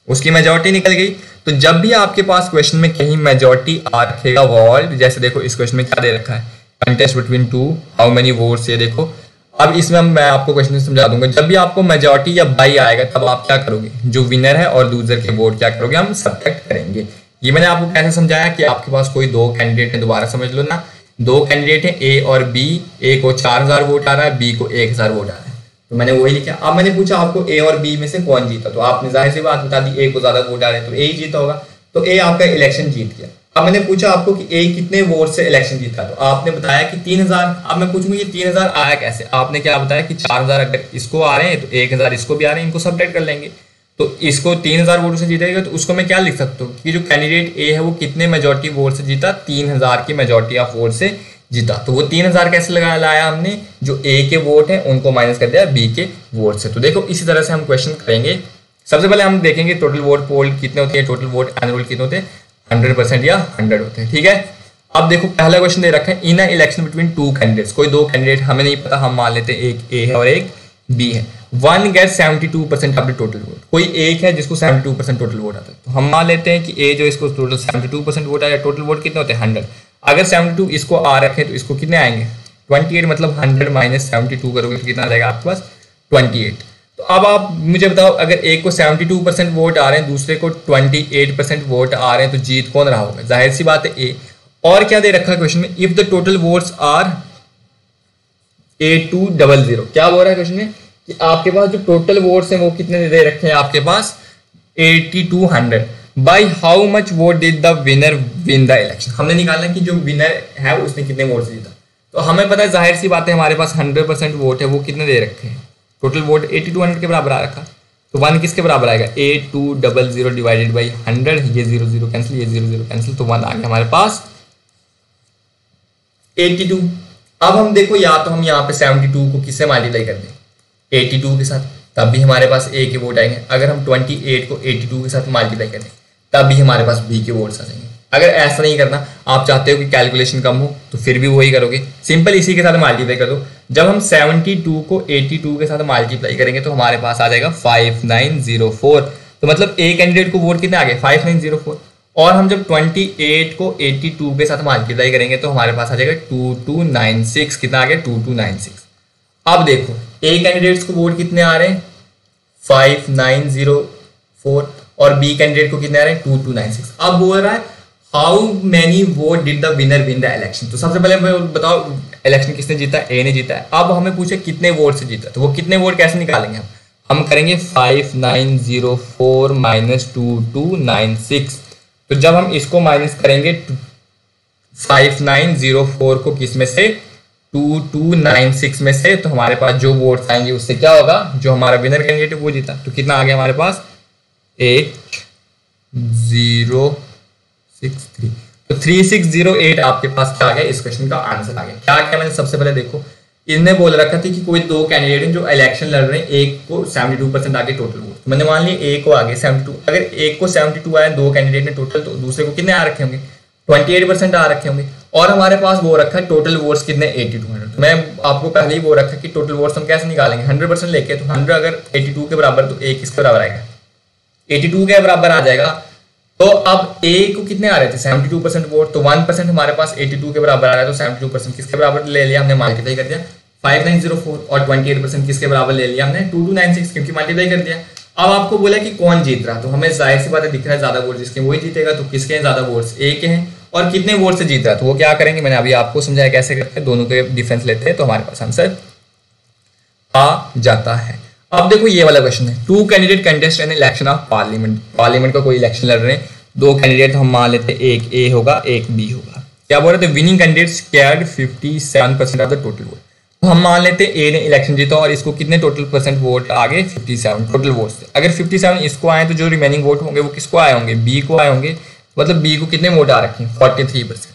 उसकी मेजॉरिटी निकल गई। तो जब भी आपके पास क्वेश्चन में कहीं मेजॉरिटी आ रखेगा वॉल्ड, जैसे देखो इस क्वेश्चन में क्या दे रखा है, contest between two how many votes, ये देखो। अब इसमें मैं आपको क्वेश्चन समझा दूंगा। जब भी आपको मेजॉरिटी या बाई आएगा तब आप क्या करोगे, जो विनर है और लूजर के वोट क्या करोगे, हम सब्ट्रैक्ट करेंगे। ये मैंने आपको कैसे समझाया कि आपके पास कोई दो कैंडिडेट है, दोबारा समझ लो ना, दो कैंडिडेट है ए और बी, ए को 4000 वोट आ रहा है, बी को 1000 वोट आ रहा है, तो मैंने वही लिखा। अब मैंने पूछा आपको ए और बी में से कौन जीता, तो आपने जाहिर सी बात बता दी ए को ज्यादा वोट आ रहे हैं तो ए ही जीता होगा, तो ए आपका इलेक्शन जीत गया। अब मैंने पूछा आपको कि ए कितने वोट से इलेक्शन जीता, तो आपने बताया कि 3000। अब मैं पूछूंगा ये 3000 आया कैसे, आपने क्या बताया कि 4000 अगर इसको आ रहे हैं तो 1000 इसको भी आ रहे हैं, इनको सब्ट्रैक्ट कर लेंगे। तो इसको 3000 वोट से जीतेगा, तो उसको मैं क्या लिख सकता हूँ कि जो कैंडिडेट ए है वो कितने मेजॉरिटी वोट से जीता, 3000 की मेजॉरिटी ऑफ वोट से जीता। तो वो 3000 कैसे लाया हमने, जो ए के वोट हैं उनको माइनस कर दिया बी के वोट से। तो देखो इसी तरह से हम क्वेश्चन करेंगे। सबसे पहले हम देखेंगे टोटल वोट पोल कितने होते हैं, टोटल वोट एनुअल कितने होते हैं, 100% या 100 होते हैं, ठीक है। अब देखो पहला क्वेश्चन दे रखा है, in a election between two candidates, कोई दो कैंडिडेट हमें नहीं पता, हम मान लेते हैं एक ए है और एक बी है। One get 72% of the total vote, कोई एक है जिसको 72% टोटल वोट आता है, तो हम मान लेते हैं कि ए जो इसको टोटल 72% वोट आया, टोटल वोट कितने होते हैं 100। अगर 72 इसको आ रखे तो इसको कितने आएंगे 28, मतलब 100 माइनस 72 करोगे तो कितना आ जाएगा आपके पास 28। तो अब आप मुझे बताओ अगर एक को 72% वोट आ रहे हैं, दूसरे को 28% वोट आ रहे हैं, तो जीत कौन रहा होगा, जाहिर सी बात है ए। और क्या दे रखा है क्वेश्चन में, if the total votes are 8200, क्या बोल रहा है क्वेश्चन में कि आपके पास जो टोटल वोट्स हैं वो कितने दे रखे हैं आपके पास 8200, by how much vote did the winner win the election. हमने निकालना कि जो विनर है उसने कितने वोट से जीता। तो हमें पता है जाहिर सी बात है हमारे पास 100% वोट है, वो कितने दे रखे हैं, टोटल वोट 8200 के बराबर आ रखा। तो 1 किसके बराबर आएगा, 8200 डिवाइडेड बाई 100, ये 0 0 कैंसिल, ये 0 0 कैंसिल, तो 1 आ गया हमारे पास 82। अब हम देखो या तो हम यहाँ पे 72 को किससे मल्टीप्लाई कर दें 82 के साथ, तब भी हमारे पास ए के वोट आएंगे। अगर हम 28 को 82 के साथ मल्टीप्लाई करें तब भी हमारे पास बी के वोट्स आ जाएंगे। अगर ऐसा नहीं करना, आप चाहते हो कि कैलकुलेशन कम हो, तो फिर भी वही करोगे, सिंपल इसी के साथ मल्टीप्लाई कर दो। जब हम 72 को 82 के साथ मल्टीप्लाई करेंगे तो हमारे पास आ जाएगा 5904। तो मतलब ए कैंडिडेट को वोट कितने आ गए 5904। और हम जब 28 को 82 के साथ मल्टीप्लाई करेंगे तो हमारे पास आ जाएगा 2296। कितना आ गया 2296। अब देखो ए कैंडिडेट्स को वोट कितने आ रहे हैं 5904 और बी कैंडिडेट को कितने आ रहे हैं 2296। अब बोल रहा है how many vote did the winner win the election. तो सबसे पहले बताओ इलेक्शन किसने जीता, ए ने जीता है। अब हमें पूछे कितने वोट से जीता, तो वो कितने वोट कैसे निकालेंगे हम करेंगे 5904 माइनस 2296। तो जब हम इसको माइनस करेंगे 5904 को किस में से 2296 में से, तो हमारे पास जो वोट्स आएंगे उससे क्या होगा, जो हमारा विनर कैंडिडेट है वो जीता। तो कितना आ गया हमारे पास 8063। तो 3608 आपके पास क्या आ गया, इस क्वेश्चन का आंसर आ गया। क्या क्या मैंने सबसे पहले देखो इनने बोल रखा था कि कोई दो कैंडिडेट हैं जो इलेक्शन लड़ रहे हैं, एक को 72% आगे टोटल वोट, तो मैंने मान लिया एक को आगे 72, अगर एक को 72 आया दो कैंडिडेट ने टोटल, तो दूसरे को कितने आ रखे होंगे 28% आ रखे होंगे। और हमारे पास वो रखा है टोटल वोट्स कितने 8200। तो मैं आपको पहले ही वो रखा कि टोटल वोट्स हम कैसे निकालेंगे 100% लेके, तो 100 अगर 82 के बराबर तो एक किसके बराबर आएगा 82 के बराबर आ जाएगा। तो अब ए को कितने आ रहे थे 72% वोट, तो 1% हमारे पास 82 के बराबर आ रहा है, तो 72% किसके बराबर ले लिया हमने मल्टीप्लाई कर दिया 5904, और 28% किसके बराबर ले लिया हमने 2296, क्योंकि मल्टीप्लाई कर दिया। अब आपको बोला कि कौन जीत रहा, तो हमें जाहिर सी बात है दिख रहा है ज्यादा वोट जिसके वही जीतेगा, तो किसके हैं ज्यादा वोट्स ए के हैं, और कितने वोट से जीत रहा है तो वो क्या करेंगे, मैंने अभी आपको समझाया कैसे करते हैं, दोनों के डिफरेंस लेते हैं तो हमारे पास आंसर आ जाता है। अब देखो ये वाला क्वेश्चन है, 2 candidate contest in election of parliament, parliament का कोई इलेक्शन लड़ रहे हैं, 2 कैंडिडेट हम मान लेते हैं, एक ए होगा एक बी होगा। क्या बोल रहे थे, winning candidate scared 57% of the total vote, तो हम मान लेते हैं ए ने इलेक्शन जीता और इसको कितने टोटल परसेंट वोट आगे 57 टोटल वोट से, अगर 57 इसको आए तो जो रिमेनिंग वोट होंगे वो किसको आए होंगे बी को आए होंगे, मतलब बी को कितने वोट आ रखे हैं 43%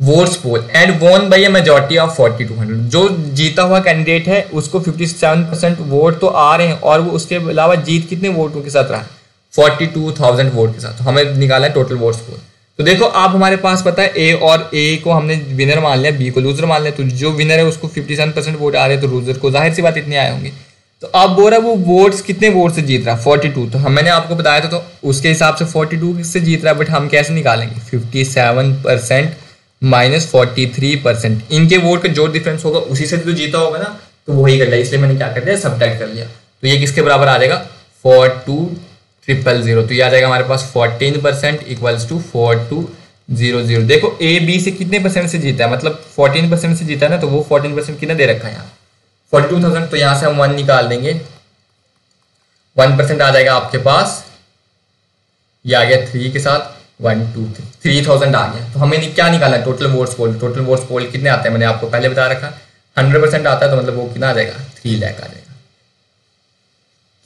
वोट्स पोल एंड वोन बाय अ मेजॉरिटी ऑफ 4200। जो जीता हुआ कैंडिडेट है उसको 57% वोट तो आ रहे हैं और वो उसके अलावा जीत कितने वोटों के साथ रहा है 42,000 वोट के साथ। तो हमें निकाला है टोटल वोट्स पोल। तो देखो आप हमारे पास पता है ए और ए को हमने विनर मान लिया, बी को लूजर मान लिया, तो जो विनर है उसको 57% वोट आ रहे हैं, तो लूजर को जाहिर सी बात इतने आए होंगे। तो अब बोल रहा है वो वोट्स कितने वोट से जीत रहा है 42, तो मैंने आपको बताया था तो उसके हिसाब से 42 से जीत रहा है, बट हम कैसे निकालेंगे 57% माइनस 43%, इनके वोट का जो डिफरेंस होगा उसी से तो जीता होगा ना, तो वही कर लिया, इसलिए मैंने क्या कर दिया सब्ट्रैक्ट कर लिया। तो ये किसके बराबर आ जाएगा 42,000, तो ये आ जाएगा हमारे पास 14% इक्वल्स टू 4200। देखो ए बी से कितने परसेंट से जीता है, मतलब 14% से जीता है ना, तो वो 14% कितना दे रखा है यहाँ 42,000, तो यहाँ से हम 1 निकाल देंगे, 1% आ जाएगा आपके पास, ये आ गया 3 के साथ 1 2 3,000 आ गया। तो हमें क्या निकालना है टोटल वोट्स पोल, टोटल वोट्स पोल कितने आते हैं मैंने आपको पहले बता रखा 100% आता है, तो मतलब वो कितना आ जाएगा 3 लाख आ जाएगा।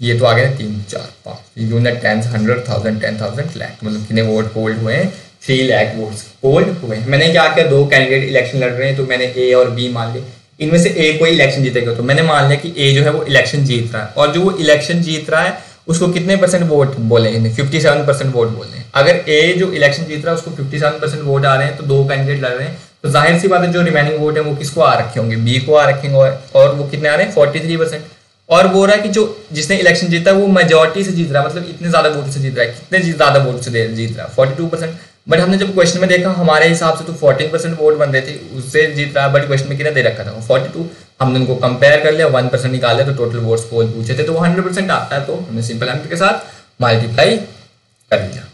ये तो आ गया 3 4 5 यूनिट 10 100,000 10,000 लाख, मतलब कितने वोट पोल्ड हुए हैं 3 लाख वोट्स पोल्ड हुए हैं। मैंने क्या किया, 2 कैंडिडेट इलेक्शन लड़ रहे हैं, तो मैंने ए और बी मान लिए, इनमें से ए कोई इलेक्शन जीतेगा, तो मैंने मान लिया कि ए जो है वो इलेक्शन जीत रहा है, और जो वो इलेक्शन जीत रहा है उसको कितने परसेंट वोट बोले, 57% वोट बोल रहे हैं। अगर ए जो इलेक्शन जीत रहा है उसको 57% वोट आ रहे हैं, तो 2 कैंडिडेट लड़ रहे हैं, तो जाहिर सी बात है जो रिमेनिंग वोट है वो किसको आ रखे होंगे बी को आ रखेंगे, और वो कितने आ रहे हैं 43%। और बोल रहा है कि जो जिसने इलेक्शन जीता है वो मेजॉरिटी से जीत रहा है, मतलब इतने ज्यादा वोट से जीत रहा है, कितने ज्यादा वोट से जीत रहा है 42%। बट हमने जब क्वेश्चन में देखा हमारे हिसाब से तो 14% वोट बन रहे थे उससे जीत रहा है, बट क्वेश्चन में कितना दे रखा था 42, हमने उनको कंपेयर कर लिया 1% निकाले, तो टोटल वोट्स पोल पूछे थे तो वो 100% आता है, तो हमने सिंपल 100 के साथ मल्टीप्लाई कर लिया।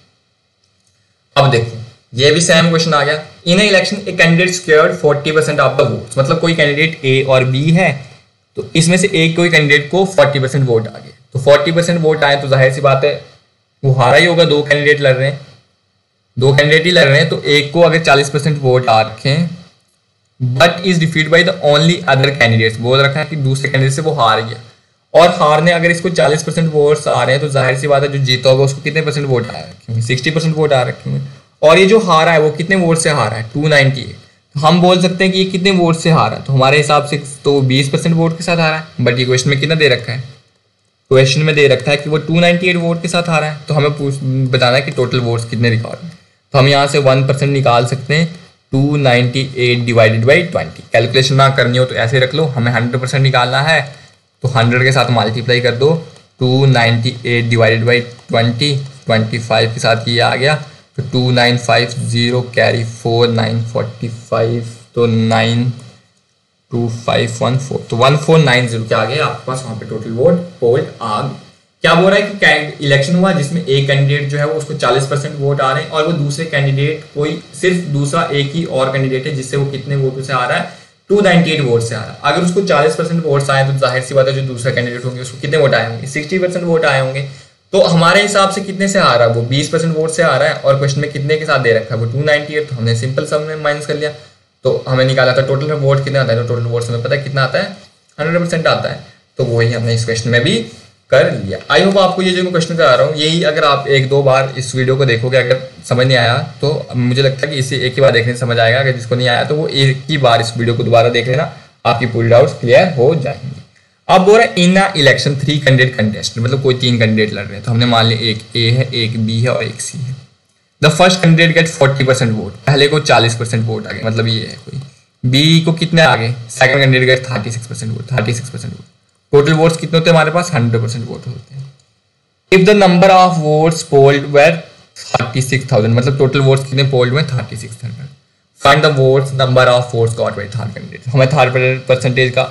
अब देखो ये भी सेम क्वेश्चन आ गया, in election a candidate secured 40% of the votes, मतलब कोई कैंडिडेट ए और बी है, तो इसमें से एक कोई कैंडिडेट को 40% वोट आ गए, तो 40% वोट आए तो जाहिर सी बात है वो हारा ही होगा, 2 कैंडिडेट लड़ रहे हैं, 2 कैंडिडेट ही लड़ रहे हैं, तो एक को अगर 40% वोट आ रखे हैं but is defeat by the only other candidates, बोल रखा है कि दूसरे कैंडिडेट से वो हार गया, और हारने अगर इसको 40% वोट्स आ रहे हैं तो जाहिर सी बात है जो जीता होगा उसको कितने परसेंट वोट आ रखे होंगे 60% वोट आ रखे होंगे, और ये जो हारा है वो कितने वोट से हारा है 298, तो हम बोल सकते हैं कि ये कितने वोट से हारा है, तो हमारे हिसाब से तो 20% वोट के साथ हारा है, बट ये क्वेश्चन में कितना दे रखा है, क्वेश्चन में दे रखा है कि वो 298 वोट के साथ हारा है, तो हमें बताना है कि टोटल वोट्स कितने रिकॉर्ड हैं, तो हम यहाँ से 1% निकाल सकते हैं 298 डिवाइडेड बाई 20, कैलकुलेशन ना करनी हो तो ऐसे रख लो, हमें 100% निकालना है तो 100 के साथ मल्टीप्लाई कर दो, 298 डिवाइडेड बाई 20 25 के साथ ये आ गया, तो 2950 कैरी 4 945, तो 92514, तो 1490 क्या आ गया आपके पास वहाँ पे टोटल वोट पोल आ गया। क्या बोल रहा है कि इलेक्शन हुआ जिसमें एक कैंडिडेट जो है वो उसको 40% वोट आ रहे हैं, और वो दूसरे कैंडिडेट कोई सिर्फ दूसरा एक ही और कैंडिडेट है जिससे वो कितने वोटों से आ रहा है 298 वोट से आ रहा है। अगर उसको 40% वोट्स आए तो जाहिर सी बात है जो दूसरा कैंडिडेट होंगे उसको कितने वोट आए होंगे 60% वोट आए होंगे, तो हमारे हिसाब से कितने से आ रहा है वो 20% वोट से आ रहा है, और क्वेश्चन में कितने के साथ दे रखा है वो 298, तो हमने सिंपल सब में माइनस कर लिया, तो हमें निकाला था टोटल वोट कितना आता है, तो टोटल वोट्स हमें पता है कितना आता है 100% आता है, तो वही हमने इस क्वेश्चन में भी कर लिया। आई होप आपको ये जो मैं क्वेश्चन करा रहा हूँ यही अगर आप 1-2 बार इस वीडियो को देखोगे, अगर समझ नहीं आया तो मुझे लगता है कि इसे एक ही बार देखने से समझ आएगा, अगर जिसको नहीं आया तो वो एक ही बार इस वीडियो को दोबारा देख लेना, आपकी पूरी डाउट्स क्लियर हो जाएंगी। अब बोल रहा है इन इलेक्शन 3 कैंडिडेट कंटेस्ट, मतलब कोई 3 कैंडिडेट लड़ रहे हैं, तो हमने मान लिया एक ए है, एक बी है और एक सी है। The first candidate get 40% vote, पहले को 40% वोट आ गए, मतलब ये है कोई। बी को कितने आ गए, second candidate get 36% vote, 36% vote. Total votes कितने होते हैं हमारे पास, 100% वोट होते हैं। If the number of votes polled were 36,000, मतलब टोटल वोट्स कितने पोल्ड हुए, 3600। Find the votes number of votes got by third candidate. हमें थर्ड परसेंटेज का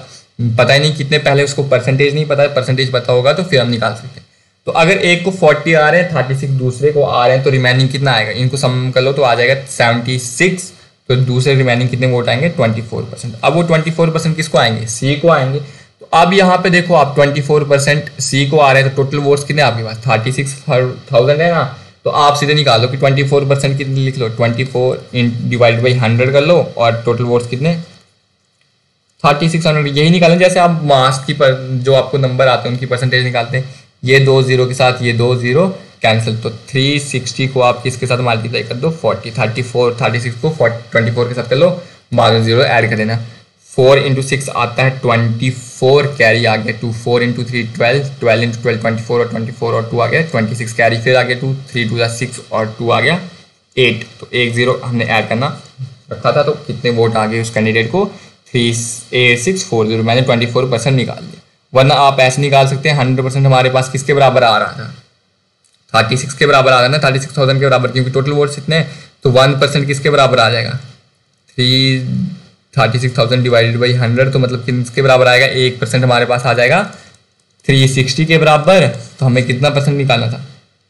पता ही नहीं कितने, पहले उसको परसेंटेज नहीं पता है, परसेंटेज पता होगा तो फिर हम निकाल सकते हैं। तो अगर एक को 40 आ रहे हैं, 36 दूसरे को आ रहे हैं, तो रिमेनिंग कितना आएगा, इनको सम कर लो तो आ जाएगा 76। तो दूसरे रिमेनिंग कितने वोट आएंगे, 24%। अब वो 24% किसको आएंगे, सी को आएंगे। तो अब यहाँ पे देखो आप 24% सी को आ रहे हैं, तो टोटल वोट्स कितने आपके पास 36,000 है ना। तो आप सीधे निकालो कि 24% कितने लिख लो, 24 डिवाइड बाई 100 कर लो, और टोटल वोट्स कितने 3600, यही निकालें जैसे आप मास की पर जो आपको नंबर आते हैं उनकी परसेंटेज निकालते हैं। ये 2 0 के साथ ये 2 0 कैंसिल, तो 360 को आप किसके साथ मल्टीप्लाई कर दो, 40, 36 को 24 के साथ कर लो, बाद में 0 ऐड कर देना। 4 × 6 आता है 24, कैरी आ गया 2, 4 × 3 12, 12 × 12 24, और 24 और 2 आ गया 26, कैरी फिर आ गया 2, 3 2 6 और 2 आ गया 8। तो 1 0 हमने ऐड करना रखा था, तो कितने वोट आ गए उस कैंडिडेट को, 38640। मैंने 24% निकाल लिया। वरना आप ऐसे निकाल सकते हैं 100% हमारे पास किसके बराबर आ रहा था, 36 के बराबर आ रहा था ना, 36,000 के बराबर, क्योंकि टोटल वोट्स इतने, तो 1% किसके बराबर आ जाएगा, 36,000 डिवाइडेड बाई 100, तो मतलब किसके बराबर आएगा, 1% हमारे पास आ जाएगा 360 के बराबर। तो हमें कितना परसेंट निकालना था,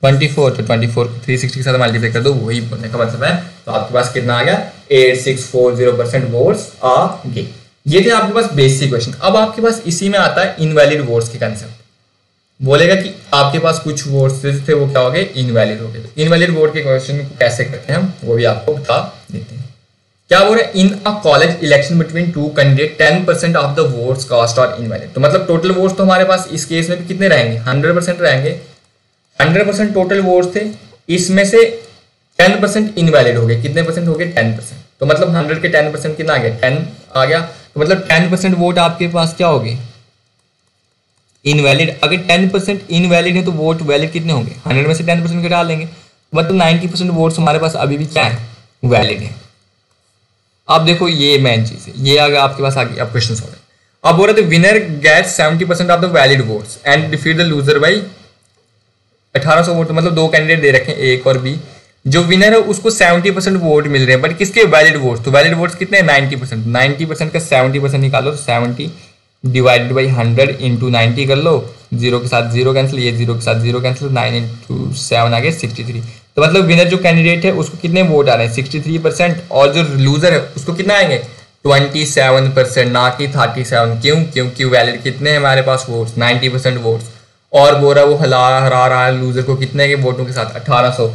24, तो 24 को 360 के साथ मल्टीप्लाई कर दो, वही बोलने का मतलब है। तो आपके पास कितना आ गया, 8640% वोट्स आ गए। ये थे आपके पास बेसिक क्वेश्चन। अब आपके पास इसी में आता है इनवैलिड वोट्स के कंसेप्ट। बोलेगा कि आपके पास कुछ वोट्स थे वो क्या हो गए, इनवैलिड हो गए। तो इनवैलिड वोट के क्वेश्चन को कैसे करते हैं हम, वो भी आपको बता देते हैं। क्या बोल रहे हैं, in a college election between 2 candidate 10% of the votes cast are invalid. तो मतलब टोटल वोट्स तो हमारे पास इस केस में भी कितने रहेंगे, 100% रहेंगे। 100% टोटल वोट्स थे, इसमें से 10% इनवैलिड हो गए। कितने परसेंट हो गए, 10%। तो मतलब 100 के 10% कितना आ गया, 10 आ गया। तो मतलब 10% वोट आपके पास क्या हो गए, इनवैलिड। अगर 10% इनवैलिड है तो वोट वैलिड कितने होंगे, 100 में से 10% घटा लेंगे, मतलब 90% वोट्स हमारे पास अभी भी क्या है, वैलिड है। अब देखो ये मेन चीज है, ये अगर आपके पास आगे अब क्वेश्चन हो रहे हैं। अब बोल रहे थे winner gets 70% of the valid votes and defeat the loser by 1800 vote. मतलब 2 कैंडिडेट दे रखे हैं, ए और बी। जो विनर है उसको 70% वोट मिल रहे हैं, बट किसके, वैलिड वोट्स। तो वैलिड वोट्स कितने हैं, 90%। 90% का 70% निकालो, तो 70 डिवाइडेड बाई 100 इंटू 90 कर लो, 0 के साथ 0 कैंसिल, ये 0 के साथ 0 कैंसिल, 9 × 7 आ गया 63। तो मतलब विनर जो कैंडिडेट है उसको कितने वोट आ रहे हैं, 63%, और जो लूजर है उसको कितना आएंगे, 27%, ना कि 37। क्यों, क्योंकि वैलिड कितने हैं हमारे पास वोट्स, 90% वोट्स। और बोरा वो हरा रहा है लूजर को कितने के वोटों के साथ, 1800।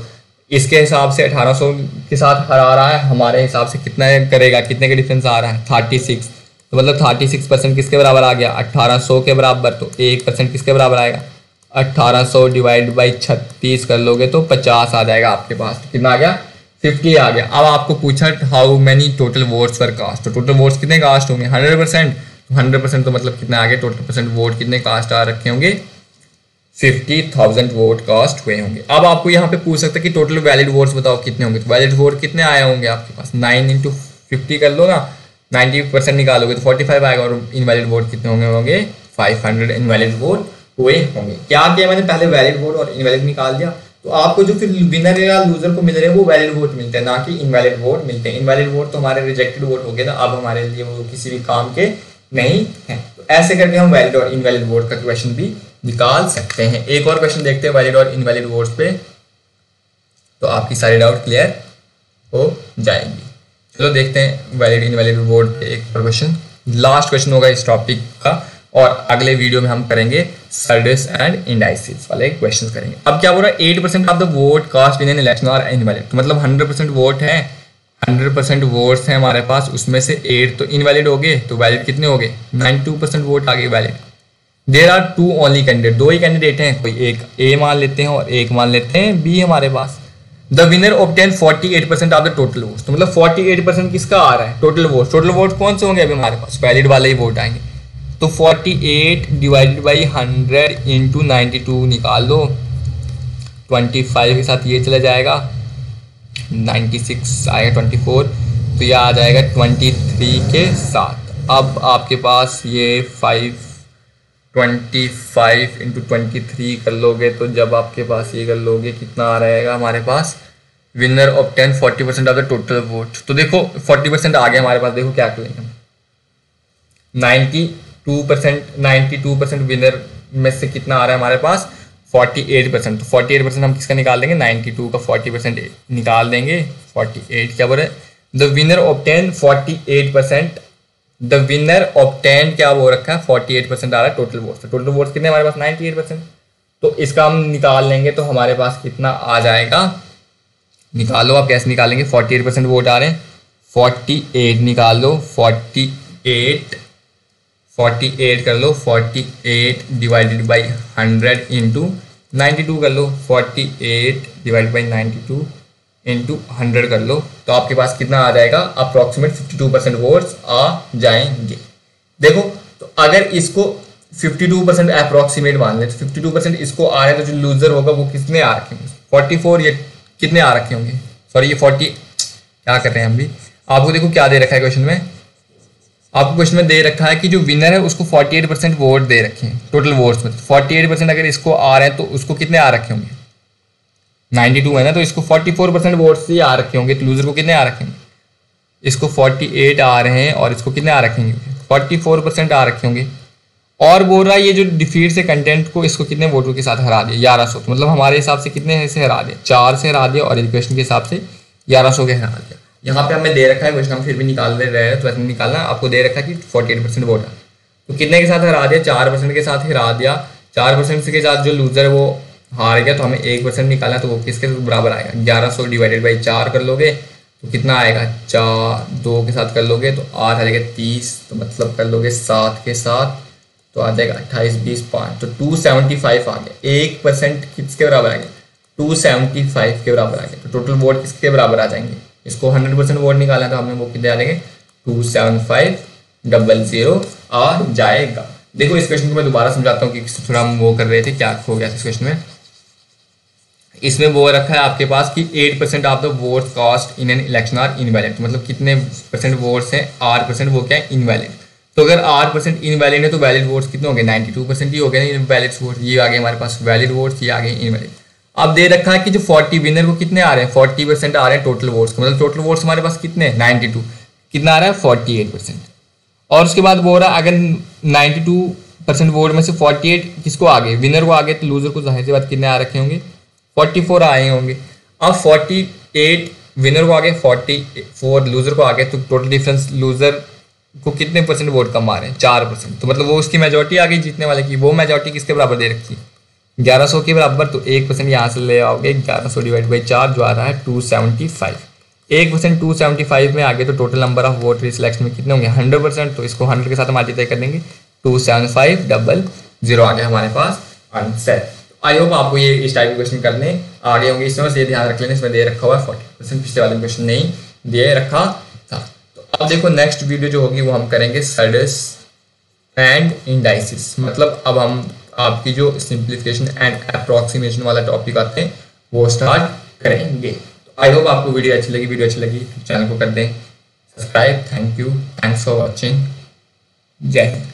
इसके हिसाब से 1800 के साथ हरा रहा है, हमारे हिसाब से कितना करेगा, कितने का डिफरेंस आ रहा है, 36। तो मतलब 36% किसके बराबर आ गया, 1800 के बराबर। तो 1% किसके बराबर आएगा, 1800 डिवाइड बाई 36 कर लोगे तो 50 आ जाएगा आपके पास। तो कितना आ गया, 50 आ गया। अब आपको पूछा how many total votes were cast. तो टोटल वोट्स कितने कास्ट होंगे, 100%। 100% तो मतलब कितना आ गया, टोटल परसेंट वोट कितने कास्ट आ रखे होंगे, 50,000 वोट कास्ट हुए होंगे। अब आपको यहाँ पे पूछ सकते हैं कि टोटल वैलिड वोट्स बताओ कितने होंगे। तो वैलिड वोट कितने आए होंगे आपके पास, 9 × 50 कर लो ना, 90% निकालोगे तो 45 आएगा। और इनवैलिड वोट कितने होंगे 500 इनवैलिड वोट हुए होंगे। क्या किया मैंने, पहले वैलिड वोट और इनवैलिड निकाल दिया। तो आपको जो फिर विनर या लूजर को मिल रहे हैं वो वैलिड वोट मिलते हैं, ना कि इनवैलिड वोट मिलते हैं। इनवैलिड वोट तो हमारे रिजेक्टेड वोट हो गए ना, अब हमारे लिए वो किसी भी काम के नहीं है। तो ऐसे करके हम वैलिड और इनवैलिड वोट का क्वेश्चन भी निकाल सकते हैं। एक और क्वेश्चन देखते हैं वैलिड और इनवैलिड वोट्स पे, तो आपकी सारी डाउट क्लियर हो जाएंगी। चलो देखते हैं वैलिड इनवैलिड वोट पे एक और क्वेश्चन। लास्ट क्वेश्चन होगा इस टॉपिक का, और अगले वीडियो में हम करेंगे सर्विस एंड इंडाइसिस वाले क्वेश्चन करेंगे। अब क्या बोल रहा है, 8% of the vote cast in an election are invalid. तो मतलब 100% वोट है, 100% वोट्स हैं हमारे पास, उसमें से 8 तो इनवैलिड हो गए। तो वैलिड कितने हो गए, 92% वोट आ गए valid. There are 2 only candidate, 2 ही कैंडिडेट हैं, कोई एक ए मान लेते हैं और एक मान लेते हैं बी हमारे पास। The winner obtain 48% of the total votes. तो मतलब 48% किसका आ रहा है, टोटल वोट। टोटल वोट कौन से होंगे अभी हमारे पास, वैलिड वाले ही वोट आएंगे। तो 48 डिवाइडेड बाई 100 इंटू 92 निकाल लो, 25 के साथ ये चला जाएगा, 96 आएगा 24, तो यह आ जाएगा 23 के साथ। अब आपके पास ये 25 इंटू 23 कर लोगे, तो जब आपके पास ये कर लोगे कितना आ रहेगा हमारे पास, winner obtain 40% of the total vote. तो देखो 40% आ गया हमारे पास, देखो क्या करेंगे हम, 92% विनर में से कितना आ रहा है हमारे पास 48%। तो 48% हम किसका निकाल देंगे, 92 का 40% निकाल देंगे, 48 क्या बोल रहे हैं, the winner obtain 48%, the winner obtain क्या वो रखा है 48% आ रहा है टोटल वोट्स। टोटल वोट्स कितने हमारे पास 98%, तो इसका हम निकाल लेंगे तो हमारे पास कितना आ जाएगा, निकालो आप कैसे निकालेंगे, 48% वोट आ रहे हैं, 48 निकाल लो, 48 कर लो, 48 डिवाइडेड बाई 100 इंटू 92 कर लो, 48 डिवाइडेड बाई 92 इंटू 100 कर लो, तो आपके पास कितना आ जाएगा, अप्रॉक्सीमेट 52% वोट्स आ जाएंगे। देखो तो अगर इसको 52% अप्रॉक्सीमेट मान ले, तो 52% इसको आ रहे हैं, तो जो लूजर होगा वो कितने आ रखे होंगे, 44, ये कितने आ रखे होंगे, सॉरी ये 40, क्या कर रहे हैं हम भी, आपको देखो क्या दे रखा है क्वेश्चन में, आपको क्वेश्चन में दे रखा है कि जो विनर है उसको 48% वोट दे रखे हैं टोटल वोट्स में। 48% अगर इसको आ रहे हैं तो उसको कितने आ रखे होंगे, 92 है ना, तो इसको 44% वोट्स ही आ रखे होंगे, तो लूजर को कितने आ रखे होंगे, इसको 48 आ रहे हैं और इसको कितने आ रखेंगे 44% आ रखे होंगे। और बोल रहा है ये जो डिफीट से कंटेंट को इसको कितने वोटों के साथ हरा दिया, 1100, तो मतलब हमारे हिसाब से कितने से हरा दिया, 4 से हरा दिया, और एजुकेशन के हिसाब से 1100 के हरा दिया। यहाँ पे हमें दे रखा है क्वेश्चन, हम फिर भी निकाल ले रहे हैं, तो ऐसे निकालना, आपको दे रखा है कि 48% वोट है, तो कितने के साथ हरा दिया, 4% के साथ हरा दिया, 4% के साथ जो लूजर है वो हार गया, तो हमें 1% निकालना, तो वो किसके बराबर आएगा, 1100 डिवाइडेड बाई 4 कर लोगे तो कितना आएगा, 4 2 के साथ कर लोगे तो 8 आ जाएगा 30, तो मतलब कर लोगे 7 के साथ तो आ जाएगा 28 20 5, तो 275 आ गया, 1% किसके बराबर आ गया, 275 के बराबर आ गया। तो टोटल वोट किसके बराबर आ जाएंगे, इसको 100% वोट निकालना है, तो हमें वो कितने आ जाएंगे, 27500 आ जाएगा। देखो इस क्वेश्चन को मैं दोबारा समझाता हूँ कि थोड़ा हम वो कर रहे थे, क्या हो गया इस क्वेश्चन में, इसमें वो रखा है आपके पास कि 8% of the votes cast in an election are invalid, तो मतलब कितने परसेंट वोट्स हैं, 8% वो क्या है इनवैलिड। तो अगर 8% इनवैलिड है तो वैलिड वोट्स कितने हो गए, 92% ही हो गए इनवैलिड वोट, ये आ गए हमारे पास वैलिड वोट्स, ये आ गए इनवैलिड। अब दे रखा है कि जो 40 विनर को कितने आ रहे हैं, 40% आ रहे हैं टोटल वोट्स, मतलब टोटल वोट्स हमारे पास कितने हैं 92, कितना आ रहा है 48%। और उसके बाद बोल रहा है अगर 92% वोट में से 48 किसको आ गए, विनर को आ गए, तो लूजर को जाहिर सी बात कितने आ रखे होंगे, 44 आए होंगे। अब 48 विनर को आ गए, 44 लूजर को आ गए, तो टोटल डिफरेंस लूजर को कितने परसेंट वोट कम आ रहे हैं, 4%, तो मतलब वो उसकी मेजोरिटी आ गई जीतने वाले की, वो मेजोरिटी किसके बराबर दे रखी है 1100 के बराबर, तो 1% यहाँ से ले आओगे, 1100 डिवाइड बाई 4 जो आ रहा है 275, 1% 275 में आ गए, तो total number of vote selection में कितने होंगे 100%, तो इसको 100 के साथ मल्टीप्लाई कर देंगे, 27500 आ गया हमारे पास आंसर। आई होप आपको ये इस टाइप के क्वेश्चन करने आगे होंगे, इसमें बस ये ध्यान रख लेना, इसमें दे रखा हुआ है 40%, पिछले वाले क्वेश्चन नहीं दे रखा था। तो अब देखो नेक्स्ट वीडियो जो होगी वो हम करेंगे सडस एंड इंडाइसिस, मतलब अब हम आपकी जो सिंप्लीफिकेशन एंड अप्रॉक्सीमेशन वाला टॉपिक आते हैं वो स्टार्ट करेंगे। तो आई होप आपको वीडियो अच्छी लगी चैनल को कर दें subscribe. Thank you, thanks for watching, जय हिंद।